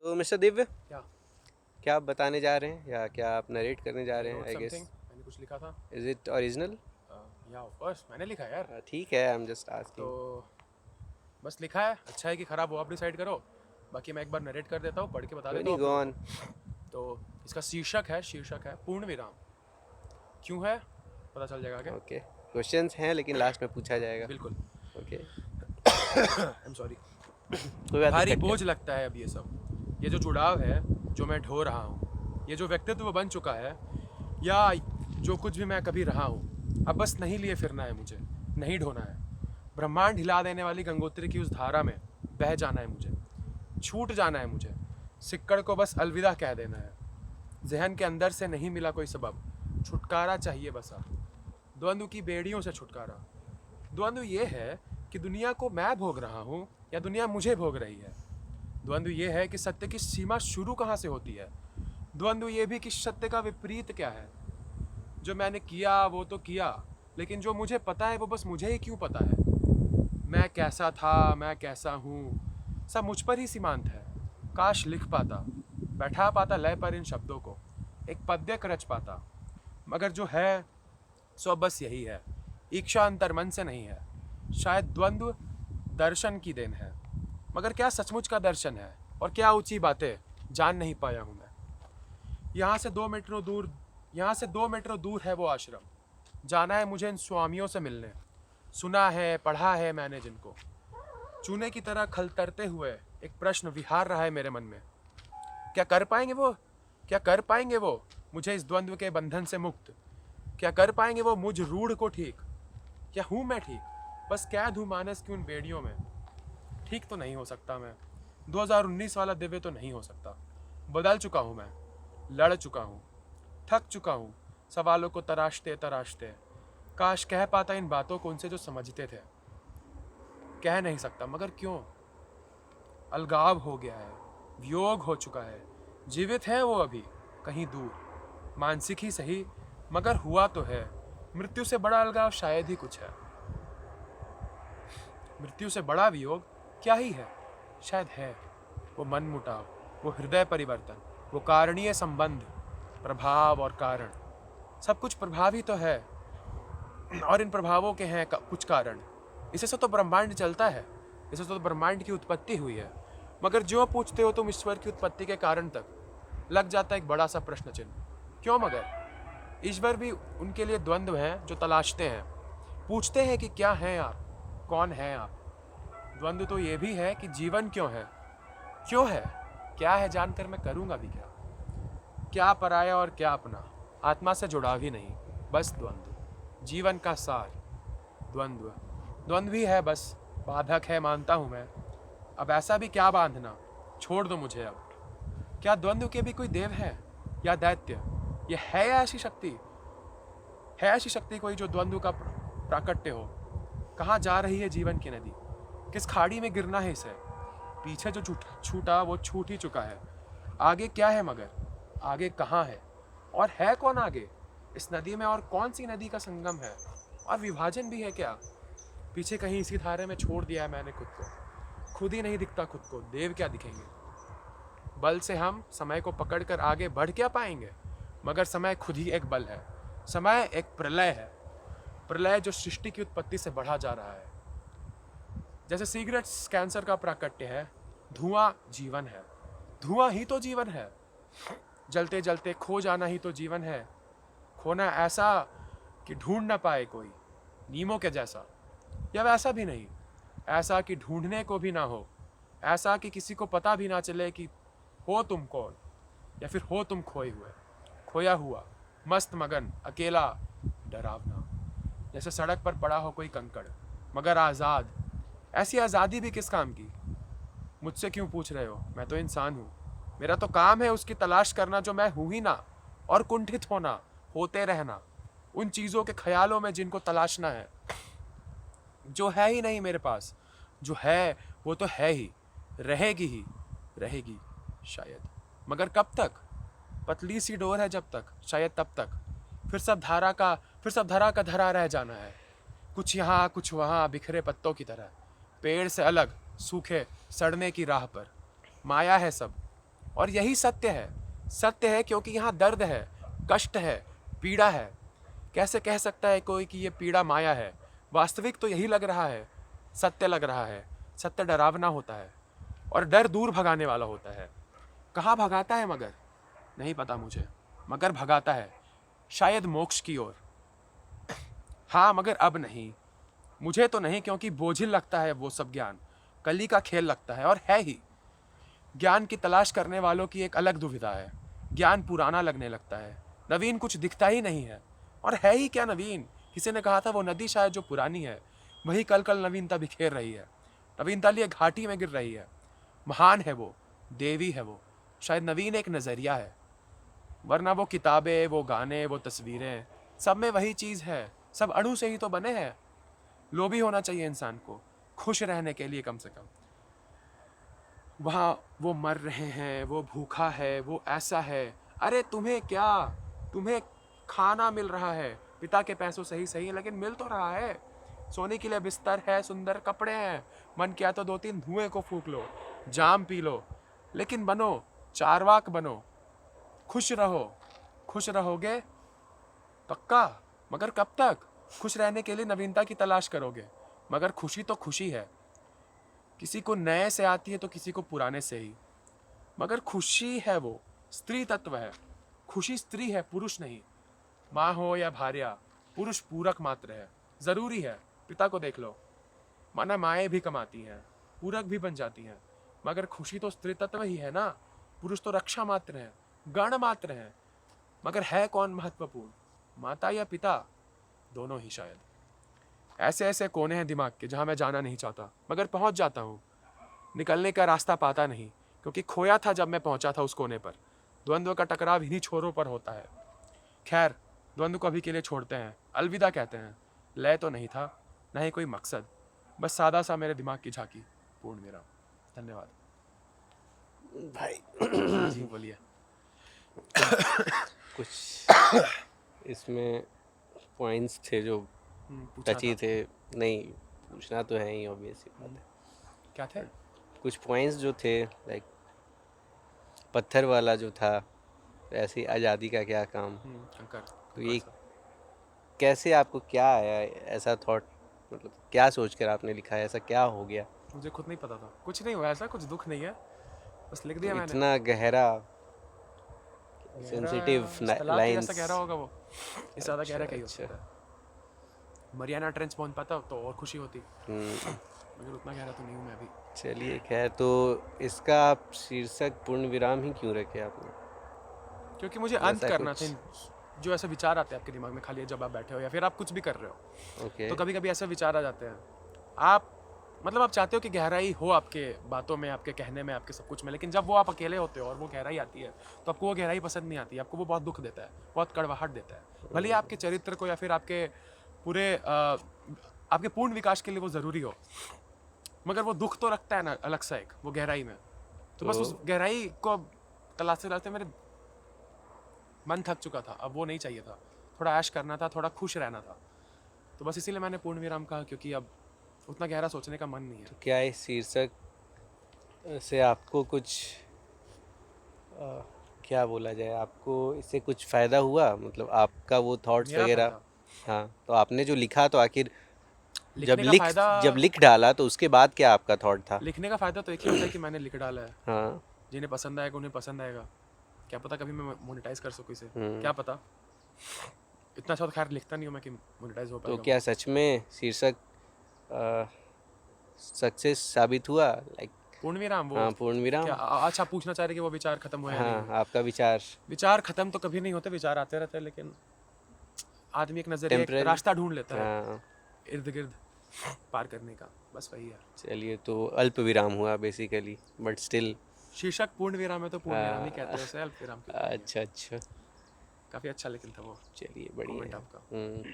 तो मिस्टर दिव्य, क्या क्या आप बताने जा रहे हैं या क्या आप नरेट करने जा रहे हैं? आई गेस मैंने कुछ लिखा था। Is it original? या ऑफ कोर्स मैंने लिखा है यार। ठीक है, आई एम जस्ट तो आस्किंग। बस लिखा है, अच्छा है कि ख़राब हो आप डिसाइड करो। बाकी मैं एक बार नरेट कर देता हूँ, पढ़ के बता कोई देता हूँ नहीं, आप गो लोगों ऑन। को। तो इसका शीर्षक है पूर्ण विराम। क्यों है पता चल जाएगा आगे। ओके, क्वेश्चंस हैं लेकिन लास्ट में पूछा जाएगा। बिल्कुल। Okay, I am sorry. कोई बात नहीं, भारी कट बोझ कर। लगता है अब ये सब, ये जो जुड़ाव है जो मैं ढो रहा हूँ, ये जो व्यक्तित्व बन चुका है, या जो कुछ भी मैं कभी रहा हूँ, अब बस नहीं लिए फिरना है मुझे, नहीं ढोना है। ब्रह्मांड हिला देने वाली गंगोत्री की उस धारा में बह जाना है मुझे, छूट जाना है मुझे। सिक्कड़ को बस अलविदा कह देना है। जहन के अंदर से नहीं मिला कोई सबब, छुटकारा चाहिए बस अब। द्वंद्व की बेड़ियों से छुटकारा। द्वंद्व ये है कि दुनिया को मैं भोग रहा हूँ या दुनिया मुझे भोग रही है। द्वंद्व ये है कि सत्य की सीमा शुरू कहाँ से होती है। द्वंद्व ये भी कि सत्य का विपरीत क्या है। जो मैंने किया वो तो किया, लेकिन जो मुझे पता है वो बस मुझे ही क्यों पता है। मैं कैसा था, मैं कैसा हूँ, सब मुझ पर ही सीमांत है। काश लिख पाता, बैठा पाता लय पर इन शब्दों को, एक पद्य रच पाता। मगर जो है सो बस यही है, इच्छा अंतर मन से नहीं है। शायद द्वंद्व दर्शन की देन है, मगर क्या सचमुच का दर्शन है और क्या ऊंची बातें जान नहीं पाया हूँ मैं। यहाँ से 2 मेट्रो दूर है वो आश्रम। जाना है मुझे इन स्वामियों से मिलने। सुना है पढ़ा है मैंने जिनको, चूने की तरह खलतरते हुए एक प्रश्न विहार रहा है मेरे मन में। क्या कर पाएंगे वो, क्या कर पाएंगे वो मुझे इस द्वंद्व के बंधन से मुक्त? क्या कर पाएंगे वो मुझ रूढ़ को ठीक? क्या हूँ मैं ठीक, बस कैद हूँ मानस की उन बेड़ियों में। ठीक तो नहीं हो सकता मैं, 2019 वाला दिव्य तो नहीं हो सकता। बदल चुका हूँ मैं, लड़ चुका हूँ, थक चुका हूँ सवालों को तराशते तराशते। काश कह पाता इन बातों को उनसे जो समझते थे। कह नहीं सकता, मगर क्यों? अलगाव हो गया है, वियोग हो चुका है। जीवित है वो अभी कहीं दूर, मानसिक ही सही, मगर हुआ तो है। मृत्यु से बड़ा अलगाव शायद ही कुछ है। मृत्यु से बड़ा वियोग क्या ही है, शायद है वो मन मुटाव, वो हृदय परिवर्तन, वो कारणीय संबंध। प्रभाव और कारण, सब कुछ प्रभावी तो है, और इन प्रभावों के हैं कुछ कारण। इसे से तो ब्रह्मांड चलता है, इसे तो ब्रह्मांड की उत्पत्ति हुई है। मगर जो पूछते हो तुम ईश्वर की उत्पत्ति के कारण तक, लग जाता है एक बड़ा सा प्रश्न चिन्ह। क्यों? मगर ईश्वर भी उनके लिए द्वंद्व हैं जो तलाशते हैं, पूछते हैं कि क्या हैं आप, कौन हैं आप। द्वंद्व तो ये भी है कि जीवन क्यों है, क्यों है, क्या है जानकर मैं करूँगा भी क्या। क्या पराया और क्या अपना, आत्मा से जुड़ाव ही नहीं, बस द्वंद्व। जीवन का सार द्वंद्व, द्वंद्व ही है बस, बाधक है मानता हूँ मैं। अब ऐसा भी क्या बांधना, छोड़ दो मुझे अब। क्या द्वंद्व के भी कोई देव है या दैत्य? ये है या ऐसी शक्ति, है ऐसी शक्ति कोई जो द्वंद्व का प्राकट्य हो? कहाँ जा रही है जीवन की नदी, किस खाड़ी में गिरना है इसे? पीछे जो छूटा वो छूट ही चुका है। आगे क्या है मगर, आगे कहाँ है, और है कौन आगे? इस नदी में और कौन सी नदी का संगम है, और विभाजन भी है क्या? पीछे कहीं इसी धारे में छोड़ दिया है मैंने खुद को। खुद ही नहीं दिखता खुद को, देव क्या दिखेंगे? बल से हम समय को पकड़कर आगे बढ़ क्या पाएंगे? मगर समय खुद ही एक बल है, समय एक प्रलय है, प्रलय जो सृष्टि की उत्पत्ति से बढ़ा जा रहा है। जैसे सिगरेट कैंसर का प्राकट्य है, धुआं जीवन है, धुआं ही तो जीवन है। जलते जलते खो जाना ही तो जीवन है। खोना ऐसा कि ढूंढ ना पाए कोई, नीमो के जैसा, या वैसा भी नहीं, ऐसा कि ढूंढने को भी ना हो, ऐसा कि किसी को पता भी ना चले कि हो तुम कौन, या फिर हो तुम खोए हुए, खोया हुआ, मस्त मगन, अकेला, डरावना। जैसे सड़क पर पड़ा हो कोई कंकड़, मगर आज़ाद। ऐसी आज़ादी भी किस काम की? मुझसे क्यों पूछ रहे हो, मैं तो इंसान हूँ। मेरा तो काम है उसकी तलाश करना जो मैं हूँ ही ना, और कुंठित होना, होते रहना उन चीज़ों के ख्यालों में जिनको तलाशना है, जो है ही नहीं मेरे पास। जो है वो तो है ही, रहेगी, शायद। मगर कब तक? पतली सी डोर है जब तक, शायद तब तक। फिर सब धरा का धरा रह जाना है, कुछ यहाँ कुछ वहाँ, बिखरे पत्तों की तरह, पेड़ से अलग, सूखे, सड़ने की राह पर। माया है सब, और यही सत्य है। सत्य है क्योंकि यहाँ दर्द है, कष्ट है, पीड़ा है। कैसे कह सकता है कोई कि ये पीड़ा माया है? वास्तविक तो यही लग रहा है, सत्य लग रहा है। सत्य डरावना होता है और डर दूर भगाने वाला होता है। कहाँ भगाता है मगर? नहीं पता मुझे, मगर भगाता है शायद मोक्ष की ओर। हाँ, मगर अब नहीं, मुझे तो नहीं, क्योंकि बोझिल लगता है वो सब ज्ञान, कली का खेल लगता है। और है ही, ज्ञान की तलाश करने वालों की एक अलग दुविधा है। ज्ञान पुराना लगने लगता है, नवीन कुछ दिखता ही नहीं है। और है ही क्या नवीन? किसी ने कहा था वो नदी शायद जो पुरानी है वही कल कल नवीनता बिखेर रही है। नवीनता लिए घाटी में गिर रही है। महान है वो, देवी है वो, शायद नवीन एक नज़रिया है। वरना वो किताबें, वो गाने, वो तस्वीरें, सब में वही चीज़ है। सब अणु से ही तो बने हैं। लोभी होना चाहिए इंसान को, खुश रहने के लिए कम से कम। वहाँ वो मर रहे हैं, वो भूखा है, वो ऐसा है। अरे तुम्हें क्या? तुम्हें खाना मिल रहा है पिता के पैसों से ही सही, लेकिन मिल तो रहा है। सोने के लिए बिस्तर है, सुंदर कपड़े हैं। मन किया तो 2-3 धुएं को फूंक लो, जाम पी लो, लेकिन बनो, चारवाक बनो, खुश रहो। खुश रहोगे पक्का, मगर कब तक? खुश रहने के लिए नवीनता की तलाश करोगे, मगर खुशी तो खुशी है। किसी को नए से आती है तो किसी को पुराने से ही, मगर खुशी है वो स्त्री तत्व है। खुशी स्त्री है, पुरुष नहीं। माँ हो या भार्या, पुरुष पूरक मात्र है, जरूरी है। पिता को देख लो, माना माएँ भी कमाती हैं, पूरक भी बन जाती हैं, मगर खुशी तो स्त्री तत्व ही है ना। पुरुष तो रक्षा मात्र है, गण मात्र है। मगर है कौन महत्वपूर्ण, माता या पिता? दोनों ही शायद। ऐसे ऐसे कोने हैं दिमाग के जहाँ मैं जाना नहीं चाहता, मगर पहुँच जाता हूँ। निकलने का रास्ता पाता नहीं, क्योंकि खोया था जब मैं पहुँचा था उस कोने पर। द्वंद्व का टकराव इन्हीं छोरों पर होता है। खैर, द्वंद्व को अभी के लिए छोड़ते हैं, अलविदा कहते हैं। लय तो नहीं था, न ही कोई मकसद, बस सादा सा मेरे दिमाग की झांकी। पूर्ण विराम। धन्यवाद। भाई जी बोलिए। कुछ इसमें पॉइंट्स थे जो पूछा टची था। थे। नहीं, पूछना तो है ही, ऑब्वियस सी बात है। क्या थे? कुछ पॉइंट्स जो थे, लाइक पत्थर वाला जो था, ऐसी आज़ादी का क्या काम। कंकर। तो ये कैसे, आपको क्या आया ऐसा थॉट? मतलब क्या सोचकर आपने लिखा है? ऐसा क्या हो गया? मुझे खुद नहीं पता था। कुछ नहीं हुआ ऐसा, कुछ दुख नहीं है, बस लिख दिया तो मैंने। इतना गहरा, गहरा, सेंसिटिव इस तालाब के जैसा लाइंस। गहरा होगा वो। इससे ज़्यादा गहरा कहीं हो अच्छा। सकता है। मरियाना ट्रेंच पहुंच पाता तो और खुशी होती, मगर उतना गहरा तो नहीं हूँ मैं अभी। चलिए खैर, तो इसका आप शीर्षक पूर्ण विराम ही क्यों रखे आपने? क्योंकि मुझे अंत ऐसा करना कुछ? था। जो ऐसे विचार आते हैं आपके दिमाग में खाली जब आप बैठे हो या फिर आप कुछ भी कर रहे हो, ओके। तो कभी कभी ऐसे विचार आ जाते हैं। आप मतलब आप चाहते हो कि गहराई हो आपके बातों में, आपके कहने में, आपके सब कुछ में, लेकिन जब वो आप अकेले होते हो और वो गहराई आती है तो आपको वो गहराई पसंद नहीं आती। आपको वो बहुत दुख देता है, बहुत कड़वाहट देता है। भले ही आपके चरित्र को या फिर आपके पूरे आपके पूर्ण विकास के लिए वो ज़रूरी हो, मगर वो दुख तो रखता है ना अलग सा एक, वो गहराई में। तो बस उस गहराई को तलाशते तलाशते मेरे मन थक चुका था। अब वो नहीं चाहिए था, थोड़ा ऐश करना था, थोड़ा खुश रहना था। तो बस इसीलिए मैंने पूर्ण विराम कहा, क्योंकि अब उतना गहरा सोचने का मन नहीं है। तो क्या इस शीर्षक से आपको कुछ क्या बोला जाए, आपको इससे कुछ फ़ायदा हुआ? मतलब आपका वो थॉट्स मेरा वगैरह? फायदा, हाँ, तो आपने जो लिखा, तो आखिर लिखने का फायदा, जब लिख डाला तो उसके बाद क्या आपका थॉट था? लिखने का फायदा तो एक ही होता है कि मैंने लिख डाला है। हाँ। जिन्हें पसंद आएगा उन्हें पसंद आएगा। क्या पता कभी मैं मोनेटाइज कर सकूँ इसे, हम्म। क्या पता। इतना अच्छा तो खैर लिखता नहीं हूँ मैं कि मोनेटाइज हो तो पाएगा। क्या सच में शीर्षक सक्सेस साबित हुआ? लाइक पूर्ण विराम वो हाँ, पूर्ण विराम। क्या अच्छा पूछना चाह रहे कि वो विचार खत्म हुआ या नहीं हाँ, हुआ? आपका विचार। विचार खत्म तो कभी नहीं होते, विचार आते रहते हैं, लेकिन आदमी एक नजरिया, एक टेम्पररी। रास्ता ढूंढ लेता है हाँ। इर्द गिर्द पार करने का, बस वही है। चलिए, तो अल्प विराम हुआ बेसिकली, बट स्टिल। शीर्षक पूर्ण विराम है तो पूर्ण विराम ही कहते हैं उसे, अल्प विराम क्यों कहेंगे? अच्छा अच्छा। काफी अच्छा लेकिन था वो चलिए, बढ़िया कमेंट है। आपका।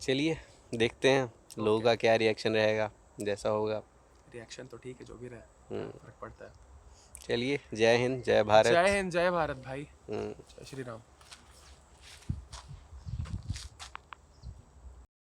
चलिए, देखते हैं लोगों का क्या रिएक्शन रहेगा, जैसा होगा। रिएक्शन तो ठीक है, जो भी रहे, फर्क पड़ता है। चलिए, जय हिंद, जय भारत। जय हिंद, जय भारत भाई, हम्म। जय श्री राम।